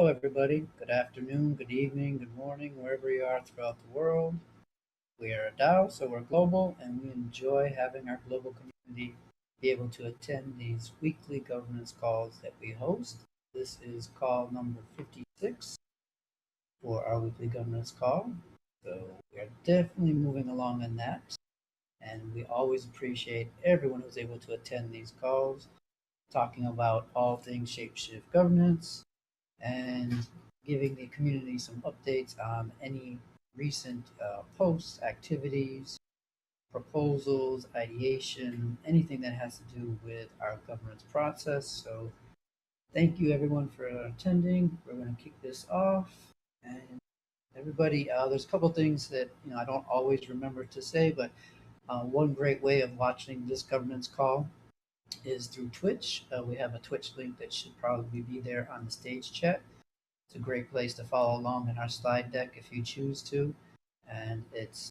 Hello, everybody. Good afternoon, good evening, good morning, wherever you are throughout the world. We are a DAO, so we're global, and we enjoy having our global community be able to attend these weekly governance calls that we host. This is call number 56 for our weekly governance call. So we are definitely moving along in that, and we always appreciate everyone who's able to attend these calls, talking about all things ShapeShift governance and giving the community some updates on any recent posts, activities, proposals, ideation, anything that has to do with our governance process. So thank you everyone for attending. We're going to kick this off. And everybody, there's a couple things that I don't always remember to say, but one great way of watching this governance call is through Twitch. We have a Twitch link that should probably be there on the stage chat. It's a great place to follow along in our slide deck if you choose to, and it's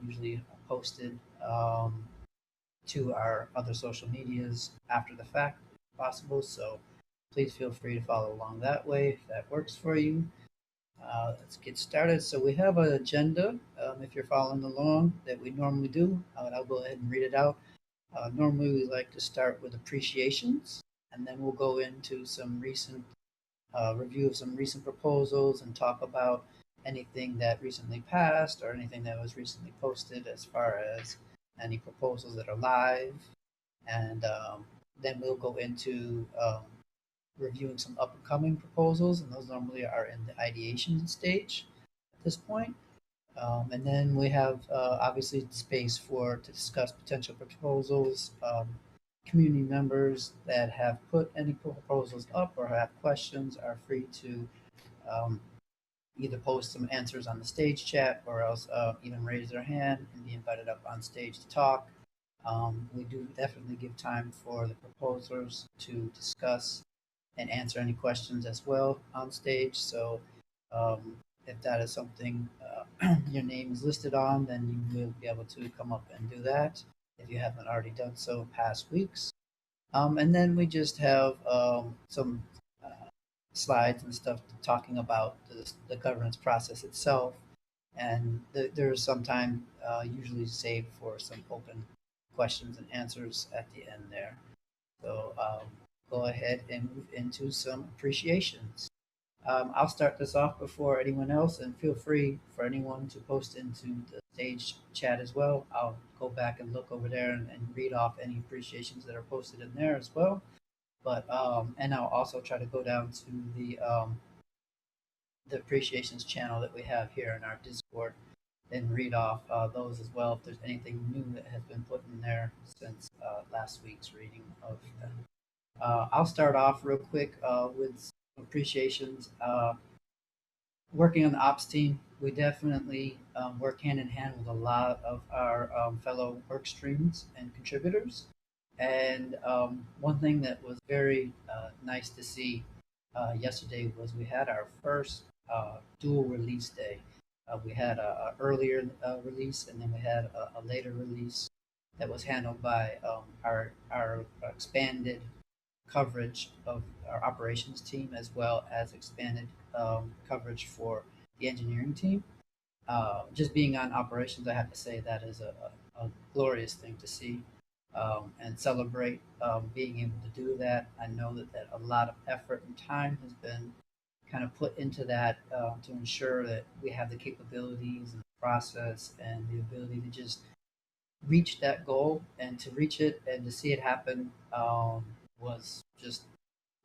usually posted to our other social medias after the fact, if possible. So please feel free to follow along that way if that works for you. Let's get started. So we have an agenda, if you're following along, that we normally do. I'll go ahead and read it out. Normally we like to start with appreciations, and then we'll go into some recent review of some recent proposals and talk about anything that recently passed or anything that was recently posted as far as any proposals that are live. And then we'll go into reviewing some upcoming proposals, and those normally are in the ideation stage at this point. And then we have obviously space to discuss potential proposals. Community members that have put any proposals up or have questions are free to um, either post some answers on the stage chat or else even raise their hand and be invited up on stage to talk. We do definitely give time for the proposers to discuss and answer any questions as well on stage. So if that is something your name is listed on, then you will be able to come up and do that if you haven't already done so in past weeks. And then we just have some uh, slides and stuff talking about the governance process itself. And there's some time usually saved for some open questions and answers at the end there. So go ahead and move into some appreciations. I'll start this off before anyone else, and feel free for anyone to post into the stage chat as well. I'll go back and look over there and read off any appreciations that are posted in there as well. But and I'll also try to go down to the appreciations channel that we have here in our Discord and read off those as well if there's anything new that has been put in there since last week's reading of them. I'll start off real quick with appreciations. Working on the ops team, we definitely work hand in hand with a lot of our fellow work streams and contributors. And one thing that was very nice to see yesterday was we had our first dual release day. We had a earlier release, and then we had a later release that was handled by our expanded coverage of our operations team as well as expanded coverage for the engineering team. Just being on operations, I have to say that is a glorious thing to see and celebrate being able to do that. I know that a lot of effort and time has been kind of put into that to ensure that we have the capabilities and the process and the ability to just reach that goal, and to reach it and to see it happen was just,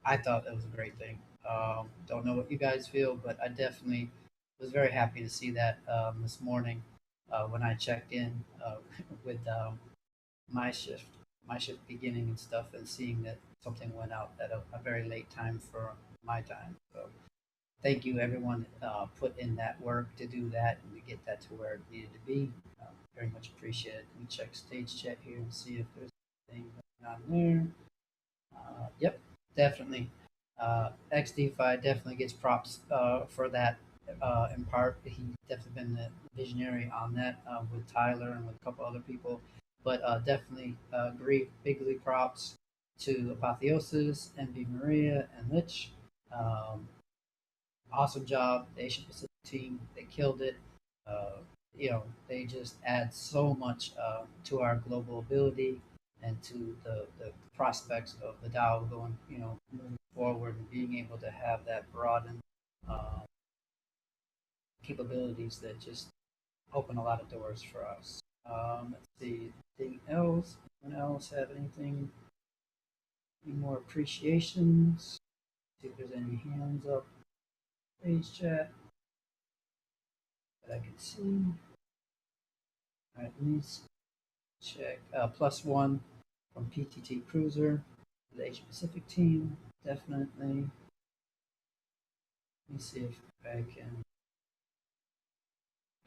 I thought that was a great thing. Don't know what you guys feel, but I definitely was very happy to see that this morning when I checked in with my shift, my shift beginning and stuff, and seeing that something went out at a very late time for my time. So thank you everyone put in that work to do that and to get that to where it needed to be. Very much appreciated. Let me check stage chat here and see if there's anything going on there. Yep, definitely. XDeFi definitely gets props for that in part. He's definitely been the visionary on that with Tyler and with a couple other people. But definitely bigly props to Apotheosis, MB Maria, and Lich. Um, awesome job. The Asia Pacific team, they killed it. Uh, they just add so much to our global ability and to the prospects of the DAO going, moving forward and being able to have that broadened uh, capabilities that just open a lot of doors for us. Let's see, anything else? Anyone else have anything? Any more appreciations? See if there's any hands up. Page chat that I can see. All right, let me check. +1 from PTT Cruiser, the Asia Pacific team, definitely. Let me see if I can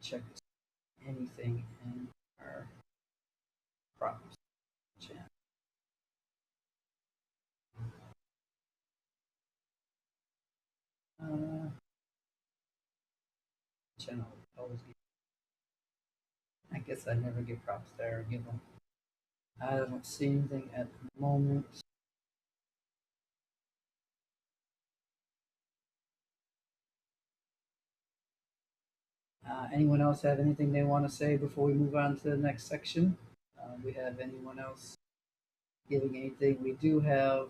check anything in our props chat. Channel always give. I guess I never give props there or give them. I don't see anything at the moment. Anyone else have anything they want to say before we move on to the next section? We have anyone else giving anything? We do have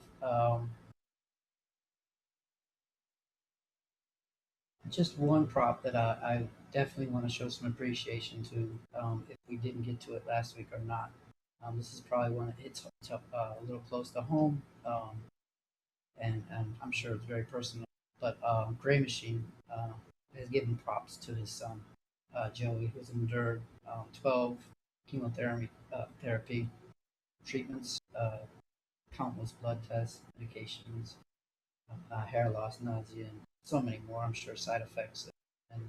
just one prop that I definitely want to show some appreciation to if we didn't get to it last week or not. This is probably one that hits a little close to home, and I'm sure it's very personal. But Gray Machine has given props to his son, Joey, who's endured 12 chemotherapy therapy treatments, countless blood tests, medications, hair loss, nausea, and so many more. I'm sure side effects and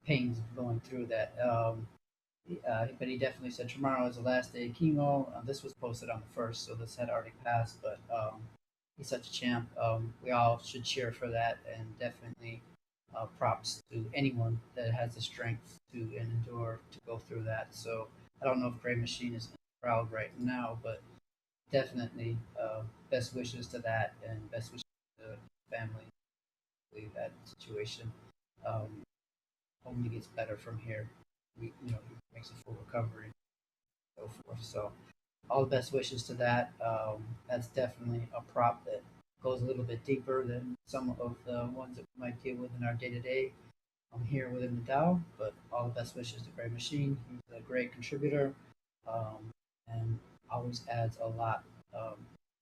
pains of going through that. But he definitely said tomorrow is the last day of chemo. This was posted on the first, so this had already passed. But he's such a champ. We all should cheer for that, and definitely props to anyone that has the strength to endure to go through that. So I don't know if Gray Machine is proud right now, but definitely best wishes to that, and best wishes to the family. Leave that situation. Um, Only gets better from here. He makes a full recovery, and so forth. So all the best wishes to that. That's definitely a prop that goes a little bit deeper than some of the ones that we might deal with in our day to day here within the DAO. But all the best wishes to Gray Machine. He's a great contributor um, and always adds a lot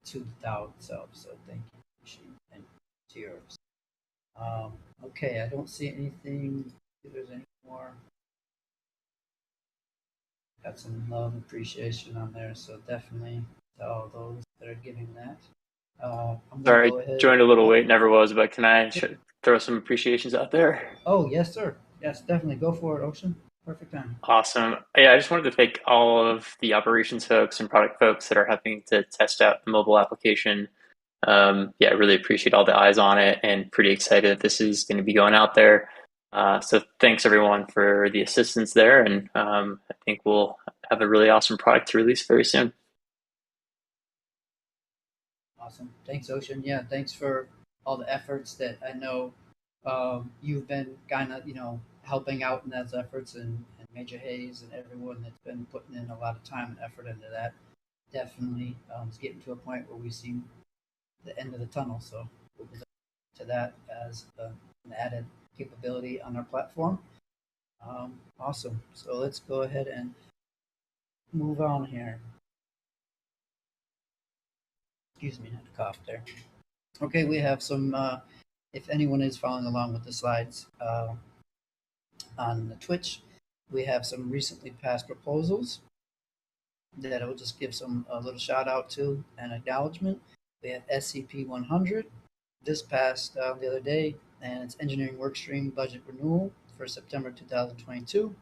to the DAO itself. So thank you, Machine, and to yours. Okay, I don't see anything. If there's any more, got some love and appreciation on there. So definitely to all those that are giving that. I'm gonna Sorry, go ahead. joined a little Oh, late, never was, but can I yeah. throw some appreciations out there? Oh, yes, sir. Yes, definitely. Go for it, Ocean. Perfect time. Awesome. Yeah, I just wanted to thank all of the operations folks and product folks that are helping to test out the mobile application. Yeah, I really appreciate all the eyes on it and pretty excited that this is going to be going out there. So thanks everyone for the assistance there, and I think we'll have a really awesome product to release very soon. Awesome. Thanks, Ocean. Yeah, thanks for all the efforts that I know you've been kind of, helping out in those efforts, and Major Hayes and everyone that's been putting in a lot of time and effort into that. Definitely is getting to a point where we see the end of the tunnel. So we'll be to that as an added capability on our platform. Awesome. So let's go ahead and move on here. Excuse me, I had a cough there. Okay, we have some. If anyone is following along with the slides on the Twitch, we have some recently passed proposals that I will just give some a little shout out to and acknowledgement. We have SCP 100. This passed the other day, and it's engineering workstream budget renewal for September 2022.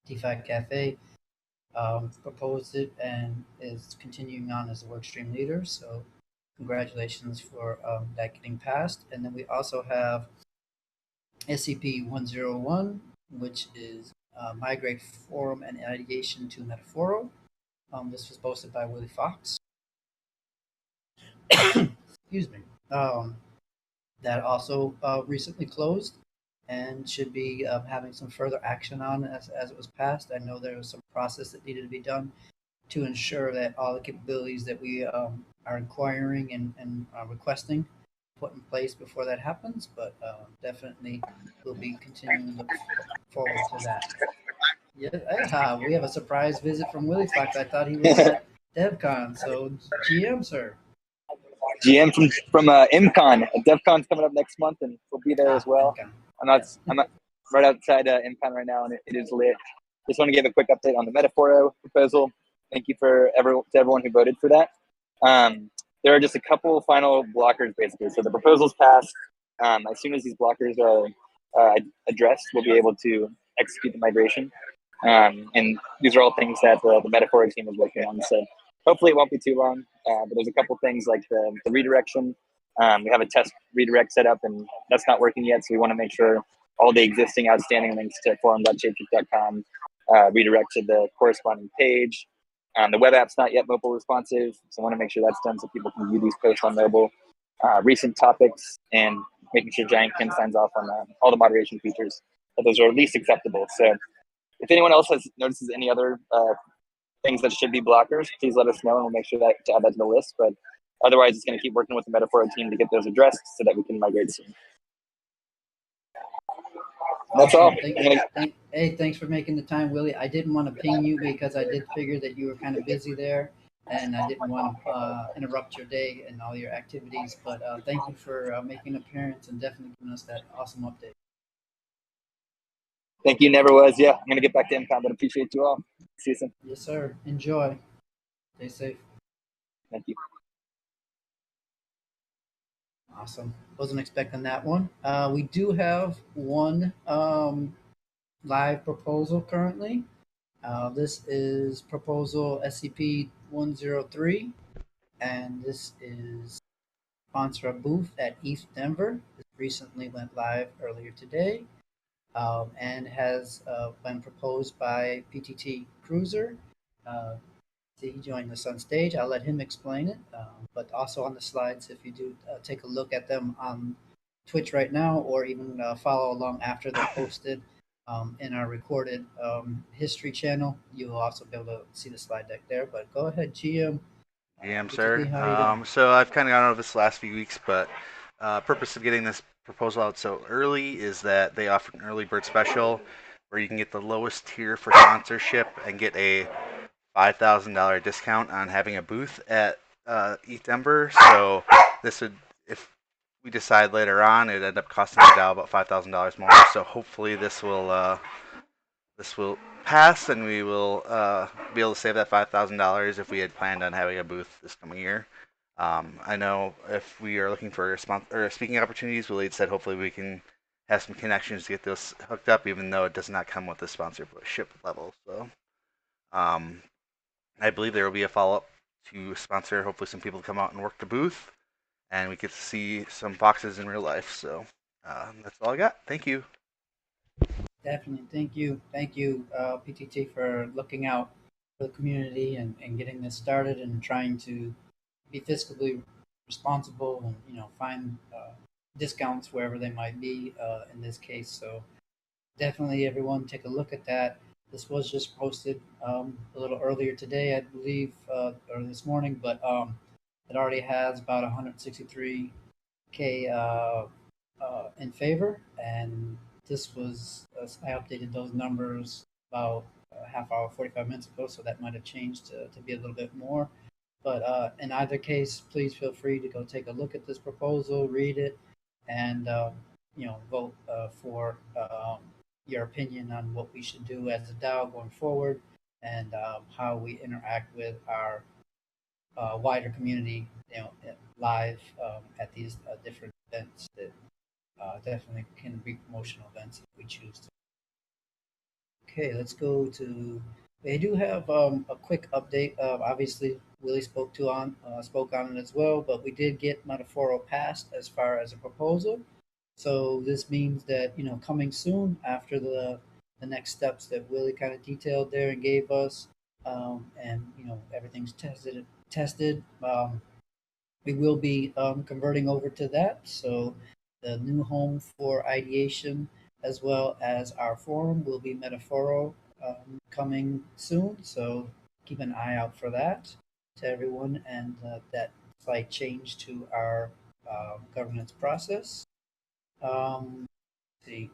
DeFi Cafe proposed it and is continuing on as a workstream leader. So congratulations for that getting passed. And then we also have SCP-101, which is migrate forum and ideation to Metaphoro. This was posted by Willie Fox. Excuse me. that also recently closed and should be having some further action on as it was passed. I know there was some process that needed to be done to ensure that all the capabilities that we are inquiring and requesting put in place before that happens. But definitely we'll be continuing to look forward to that. Yeah, we have a surprise visit from Willie Fox. I thought he was at DevCon. So, GM, sir. GM from IMCon. DevCon's coming up next month, and we'll be there as well. DevCon. I'm not right outside IMCon right now, and it is lit. Just want to give a quick update on the Metaphoro proposal. Thank you to everyone who voted for that. There are just a couple final blockers, basically. So the proposal's passed. As soon as these blockers are addressed, we'll be able to execute the migration. And these are all things that the Metaphor team is working on. So hopefully it won't be too long. But there's a couple things like the redirection. We have a test redirect set up, and that's not working yet. So we want to make sure all the existing outstanding links to forum.shapeshift.com redirect to the corresponding page. The web app's not yet mobile responsive, so I want to make sure that's done so people can view these posts on mobile. Recent topics, and making sure Giant Ken signs off on all the moderation features. But those are at least acceptable. So if anyone else notices any other things that should be blockers, please let us know, and we'll make sure to add that to the list. But otherwise, it's going to keep working with the Metaphor team to get those addressed so that we can migrate soon. That's all. Hey, thanks for making the time, Willie. I didn't want to ping you because I did figure that you were kind of busy there, and I didn't want to interrupt your day and all your activities. But thank you for making an appearance and definitely giving us that awesome update. Thank you. Never was. Yeah, I'm going to get back to IMCon, but appreciate you all. See you soon. Yes, sir. Enjoy. Stay safe. Thank you. Awesome. Wasn't expecting that one. We do have one live proposal currently. This is proposal SCP-103, and this is sponsor a booth at East Denver. This recently went live earlier today, and has been proposed by PTT Cruiser. He joined us on stage. I'll let him explain it, but also on the slides, if you do take a look at them on Twitch right now, or even follow along after they're posted in our recorded history channel, you'll also be able to see the slide deck there. But go ahead, GM. GM, sir. So I've kind of gone over this last few weeks, but purpose of getting this proposal out so early is that they offer an early bird special where you can get the lowest tier for sponsorship and get a $5,000 discount on having a booth at ETH Denver. So this would, if we decide later on, it'd end up costing the DAO about $5,000 more. So hopefully this will pass, and we will be able to save that $5,000 if we had planned on having a booth this coming year. I know if we are looking for speaking opportunities, Willie said hopefully we can have some connections to get those hooked up, even though it does not come with the sponsorship level. So I believe there will be a follow-up to sponsor, hopefully some people come out and work the booth, and we get to see some foxes in real life. So that's all I got. Thank you. Definitely. Thank you, PTT, for looking out for the community and getting this started and trying to be fiscally responsible and find discounts wherever they might be in this case. So definitely, everyone, take a look at that. This was just posted a little earlier today, I believe, or this morning, but it already has about 163K in favor, and this was I updated those numbers about a half hour, 45 minutes ago, so that might have changed to be a little bit more. But in either case, please feel free to go take a look at this proposal, read it, and vote for your opinion on what we should do as a DAO going forward, and how we interact with our wider community, live at these different events that definitely can be promotional events if we choose to. Okay, let's go to. They do have a quick update. Obviously, Willie spoke on it as well, but we did get Metaphoro passed as far as a proposal. So this means that coming soon after the next steps that Willie kind of detailed there and gave us, and everything's tested. We will be converting over to that. So the new home for ideation, as well as our forum will be Metaforo coming soon. So keep an eye out for that to everyone, and that slight change to our governance process. Let's see,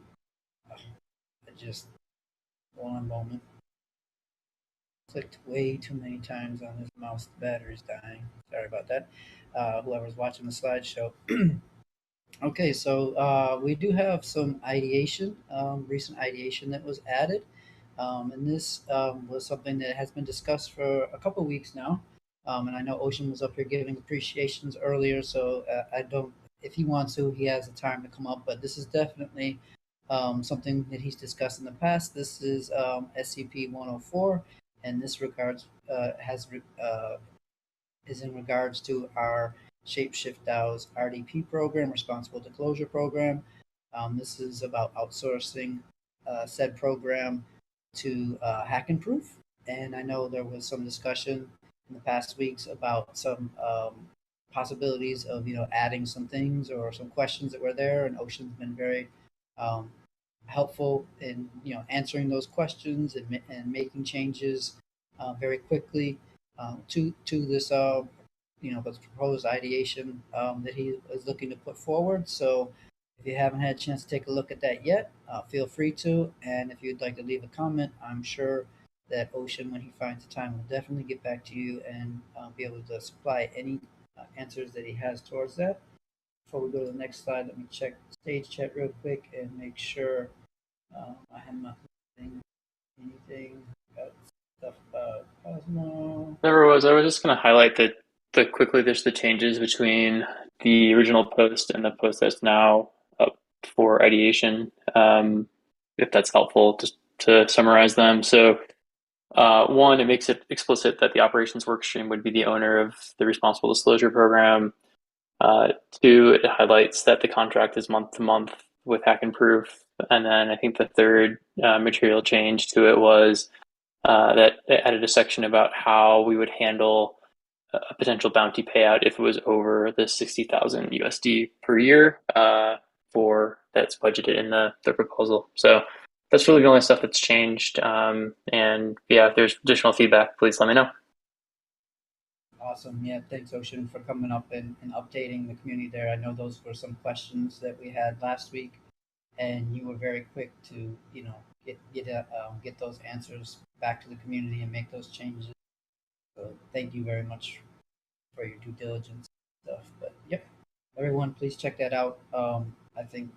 I just one moment. Clicked way too many times on this mouse. The battery's dying. Sorry about that. Whoever's watching the slideshow. Okay, so we do have some ideation, recent ideation that was added. And this was something that has been discussed for a couple of weeks now. And I know Ocean was up here giving appreciations earlier, so I don't, if he wants to, he has the time to come up, but this is definitely something that he's discussed in the past. This is SCP 104, and this regards is in regards to our ShapeShiftDAO's RDP program, Responsible Disclosure Program. This is about outsourcing said program to Hack and Proof. And I know there was some discussion in the past weeks about some possibilities of adding some things or some questions that were there. And Ocean's been very helpful in answering those questions and making changes very quickly to this the proposed ideation that he is looking to put forward. So if you haven't had a chance to take a look at that yet, feel free to. And if you'd like to leave a comment, I'm sure that Ocean, when he finds the time, will definitely get back to you and be able to supply any answers that he has towards that. Before we go to the next slide, let me check stage chat real quick and make sure I am not missing anything. Got stuff about Cosmo. Never was. I was just going to highlight that quickly there's the changes between the original post and the post that's now up for ideation. If that's helpful, just to summarize them. So one, it makes it explicit that the operations workstream would be the owner of the responsible disclosure program. Two, it highlights that the contract is month to month with Hack and Proof. And then I think the third material change to it was that it added a section about how we would handle a potential bounty payout if it was over the 60,000 USD per year for that's budgeted in the proposal. So that's really the only stuff that's changed. And yeah, if there's additional feedback, please let me know. Awesome. Yeah, thanks, Ocean, for coming up and updating the community there. I know those were some questions that we had last week, and you were very quick to get those answers back to the community and make those changes. So thank you very much for your due diligence and stuff. But yep, everyone, please check that out. I think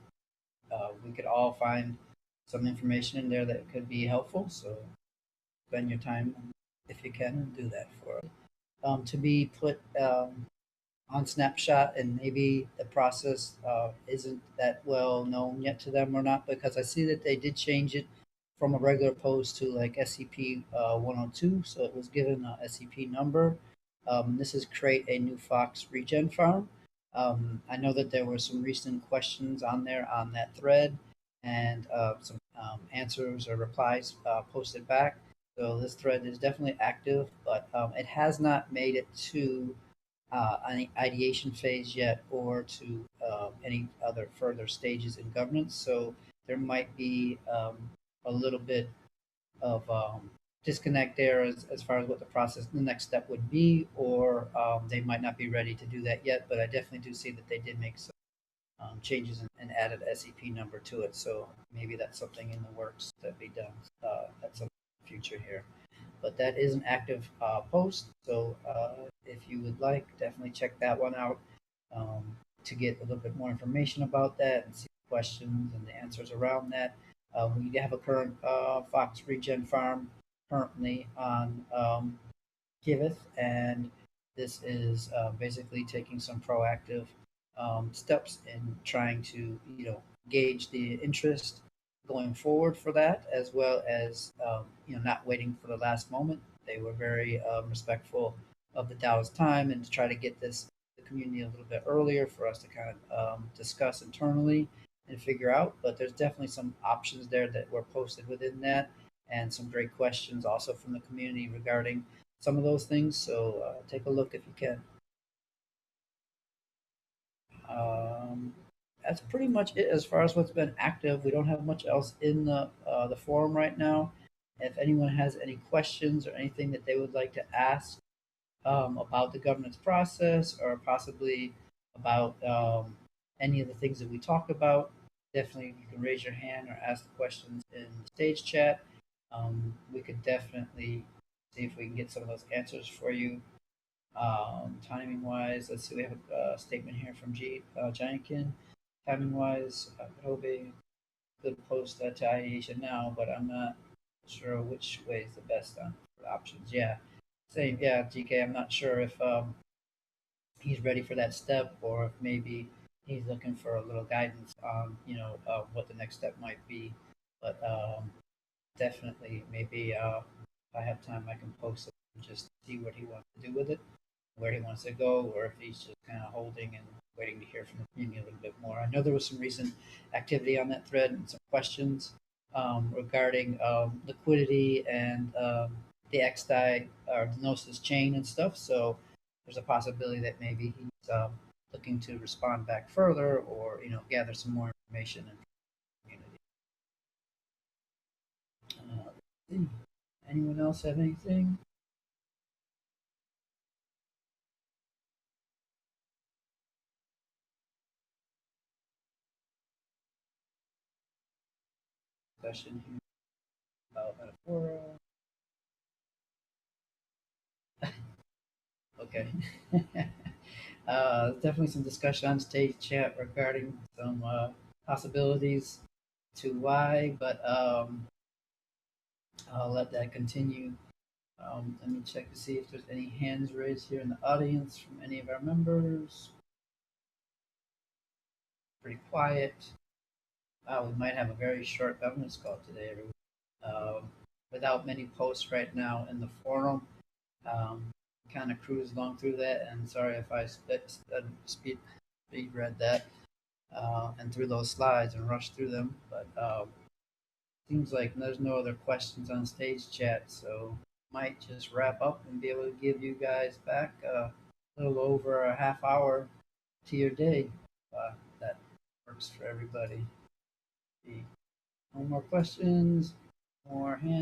we could all find some information in there that could be helpful. So spend your time if you can and do that for us. To be put on Snapshot, and maybe the process isn't that well known yet to them or not, because I see that they did change it from a regular post to like SCP 102, so it was given a SCP number. This is create a new Fox regen farm. I know that there were some recent questions on there on that thread, and some answers or replies posted back. So this thread is definitely active, but it has not made it to any ideation phase yet, or to any other further stages in governance. So there might be a little bit of disconnect there as far as what the next step would be, or they might not be ready to do that yet. But I definitely do see that they did make some changes and added SCP number to it. So maybe that's something in the works that be done at some future here. But that is an active post, so if you would like, definitely check that one out to get a little bit more information about that and see the questions and the answers around that. We have a current Fox Regen farm currently on Giveth, and this is basically taking some proactive steps in trying to gauge the interest going forward for that, as well as not waiting for the last moment. They were very respectful of the DAO's time and to try to get the community a little bit earlier for us to kind of discuss internally and figure out. But there's definitely some options there that were posted within that, and some great questions also from the community regarding some of those things. So take a look if you can. that's pretty much it as far as what's been active. We don't have much else in the forum right now. If anyone has any questions or anything that they would like to ask about the governance process or possibly about any of the things that we talk about, definitely you can raise your hand or ask the questions in stage chat. We could definitely see if we can get some of those answers for you. Timing wise, let's see, we have a statement here from Giantkin. Timing wise, Adobe could post that to ideation now, but I'm not sure which way is the best on the options. Yeah, same. Yeah, GK, I'm not sure if he's ready for that step or if maybe he's looking for a little guidance on, what the next step might be. But definitely, maybe if I have time, I can post it and just see what he wants to do with it, where he wants to go, or if he's just kind of holding and waiting to hear from the community a little bit more. I know there was some recent activity on that thread and some questions regarding liquidity and the XDAI or the Gnosis chain and stuff. So there's a possibility that maybe he's looking to respond back further or gather some more information in the community. Anyone else have anything? Discussion here about Metaphora. Okay. Definitely some discussion on stage chat regarding some possibilities to why, but I'll let that continue. Let me check to see if there's any hands raised here in the audience from any of our members. Pretty quiet. Wow, we might have a very short governance call today, everyone. Without many posts right now in the forum. Kind of cruise along through that, and sorry if I speed read that and through those slides and rushed through them, but seems like there's no other questions on stage chat, so might just wrap up and be able to give you guys back a little over a half hour to your day. That works for everybody. No more questions, more hands